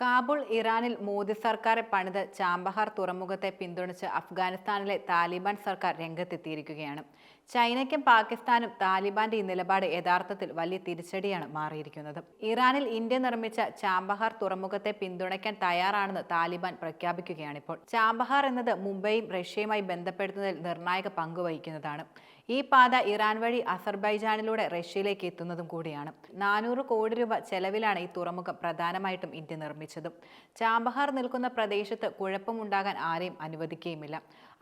കാബൂൾ ഇറാനിൽ മോദി സർക്കാർ പണിത് ചാബഹാർ തുറമുഖത്തെ പിന്തുണച്ച് അഫ്ഗാനിസ്ഥാനിലെ താലിബാൻ സർക്കാർ രംഗത്തെത്തിയിരിക്കുകയാണ്. ചൈനയ്ക്കും പാകിസ്ഥാനും താലിബാന്റെ ഈ നിലപാട് യഥാർത്ഥത്തിൽ വലിയ തിരിച്ചടിയാണ് മാറിയിരിക്കുന്നത്. ഇറാനിൽ ഇന്ത്യ നിർമ്മിച്ച ചാബഹാർ തുറമുഖത്തെ പിന്തുണയ്ക്കാൻ തയ്യാറാണെന്ന് താലിബാൻ പ്രഖ്യാപിക്കുകയാണിപ്പോൾ. ചാബഹാർ എന്നത് മുംബൈയും റഷ്യയുമായി ബന്ധപ്പെടുത്തുന്നതിൽ നിർണായക പങ്ക് വഹിക്കുന്നതാണ്. ഈ പാത ഇറാൻ വഴി അസർബൈജാനിലൂടെ റഷ്യയിലേക്ക് എത്തുന്നതും കൂടിയാണ്. 400 കോടി രൂപ ചെലവിലാണ് ഈ തുറമുഖം പ്രധാനമായിട്ടും ഇന്ത്യ നിർമ്മിച്ചതും. ചാബഹാർ നിൽക്കുന്ന പ്രദേശത്ത് കുഴപ്പമുണ്ടാകാൻ ആരെയും അനുവദിക്കുകയുമില്ല.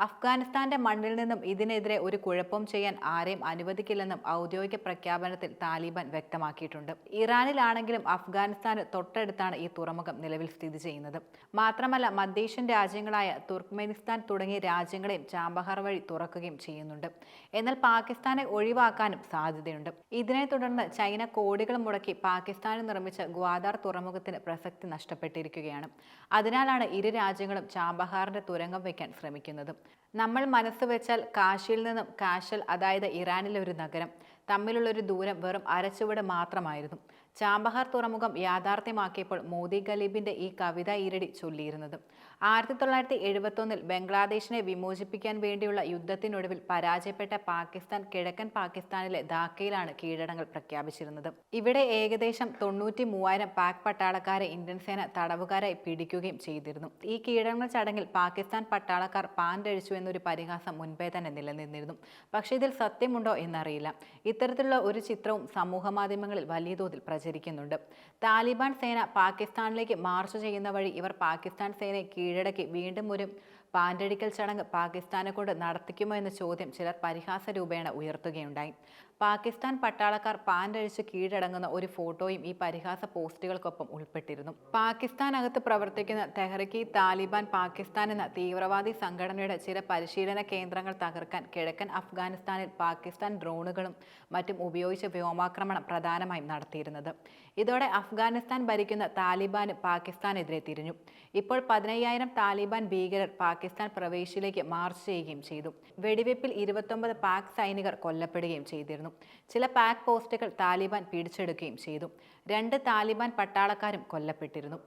അഫ്ഗാനിസ്ഥാന്റെ മണ്ണിൽ നിന്നും ഇതിനെതിരെ ഒരു കുഴപ്പവും ചെയ്യാൻ ആരെയും അനുവദിക്കില്ലെന്നും ഔദ്യോഗിക പ്രഖ്യാപനത്തിൽ താലിബാൻ വ്യക്തമാക്കിയിട്ടുണ്ട്. ഇറാനിലാണെങ്കിലും അഫ്ഗാനിസ്ഥാന് തൊട്ടടുത്താണ് ഈ തുറമുഖം നിലവിൽ സ്ഥിതി ചെയ്യുന്നത്. മാത്രമല്ല മധ്യേഷ്യൻ രാജ്യങ്ങളായ തുർക്ക്മെനിസ്ഥാൻ തുടങ്ങിയ രാജ്യങ്ങളെയും ചാബഹാർ വഴി തുറക്കുകയും ചെയ്യുന്നുണ്ട്. എന്നാൽ പാകിസ്ഥാനെ ഒഴിവാക്കാനും സാധ്യതയുണ്ട്. ഇതിനെ തുടർന്ന് ചൈന കോടികൾ മുടക്കി പാകിസ്ഥാനിൽ നിർമ്മിച്ച ഗ്വാദാർ തുറമുഖത്തിന് പ്രസക്തി നഷ്ടപ്പെട്ടിരിക്കുകയാണ്. അതിനാലാണ് ഇരു രാജ്യങ്ങളും ചാബഹാറിന്റെ തുരങ്കം വയ്ക്കാൻ ശ്രമിക്കുന്നത്. നമ്മൾ മനസ്സ് വെച്ചാൽ കാശിയിൽ നിന്നും കാശൽ, അതായത് ഇറാനിലെ ഒരു നഗരം, തമ്മിലുള്ളൊരു ദൂരം വെറും അരച്ചുവട് മാത്രമായിരുന്നു. ചാബഹാർ തുറമുഖം യാഥാർത്ഥ്യമാക്കിയപ്പോൾ മോദി ഖലീബിന്റെ ഈ കവിത ഈരടി ചൊല്ലിയിരുന്നത്. 1971 ബംഗ്ലാദേശിനെ വിമോചിപ്പിക്കാൻ വേണ്ടിയുള്ള യുദ്ധത്തിനൊടുവിൽ പരാജയപ്പെട്ട പാകിസ്ഥാൻ കിഴക്കൻ പാകിസ്ഥാനിലെ ധാക്കയിലാണ് കീഴടങ്ങൾ പ്രഖ്യാപിച്ചിരുന്നത്. ഇവിടെ ഏകദേശം 93,000 പാക് പട്ടാളക്കാരെ ഇന്ത്യൻ സേന തടവുകാരായി പിടിക്കുകയും ചെയ്തിരുന്നു. ഈ കീഴടങ്ങൽ ചടങ്ങിൽ പാകിസ്ഥാൻ പട്ടാളക്കാർ പാൻഡഴിച്ചു എന്നൊരു പരിഹാസം മുൻപേ തന്നെ നിലനിന്നിരുന്നു. പക്ഷേ ഇതിൽ സത്യമുണ്ടോ എന്നറിയില്ല. ഇത്തരത്തിലുള്ള ഒരു ചിത്രവും സമൂഹ മാധ്യമങ്ങളിൽ വലിയ തോതിൽ പ്രചരിക്കുന്നുണ്ട്. താലിബാൻ സേന പാകിസ്ഥാനിലേക്ക് മാർച്ച് ചെയ്യുന്ന വഴി ഇവർ പാകിസ്ഥാൻ സേനയെ കീഴടക്കി വീണ്ടും ഒരു പാൻഡടിക്കൽ ചടങ്ങ് പാകിസ്ഥാനെ കൊണ്ട് നടത്തിക്കുമോ എന്ന ചോദ്യം ചിലർ പരിഹാസ രൂപേണ ഉയർത്തുകയുണ്ടായി. പാകിസ്ഥാൻ പട്ടാളക്കാർ പാൻഡഴിച്ച് കീഴടങ്ങുന്ന ഒരു ഫോട്ടോയും ഈ പരിഹാസ പോസ്റ്റുകൾക്കൊപ്പം ഉൾപ്പെട്ടിരുന്നു. പാകിസ്ഥാനകത്ത് പ്രവർത്തിക്കുന്ന തെഹ്രിക്ക് താലിബാൻ പാകിസ്ഥാൻ എന്ന തീവ്രവാദി സംഘടനയുടെ ചില പരിശീലന കേന്ദ്രങ്ങൾ തകർക്കാൻ കിഴക്കൻ അഫ്ഗാനിസ്ഥാനിൽ പാകിസ്ഥാൻ ഡ്രോണുകളും മറ്റും ഉപയോഗിച്ച് വ്യോമാക്രമണം പ്രധാനമായും നടത്തിയിരുന്നത്. ഇതോടെ അഫ്ഗാനിസ്ഥാൻ ഭരിക്കുന്ന താലിബാന് പാകിസ്ഥാനെതിരെ തിരിഞ്ഞു. ഇപ്പോൾ 15,000 താലിബാൻ ഭീകരർ പാകിസ്ഥാൻ പ്രവേശിയിലേക്ക് മാർച്ച് ചെയ്യുകയും ചെയ്തു. വെടിവെപ്പിൽ 29 പാക് സൈനികർ കൊല്ലപ്പെടുകയും ചെയ്തിരുന്നു. ചില പാക് പോസ്റ്റുകൾ താലിബാൻ പിടിച്ചെടുക്കുകയും ചെയ്തു. 2 താലിബാൻ പട്ടാളക്കാരും കൊല്ലപ്പെട്ടിരുന്നു.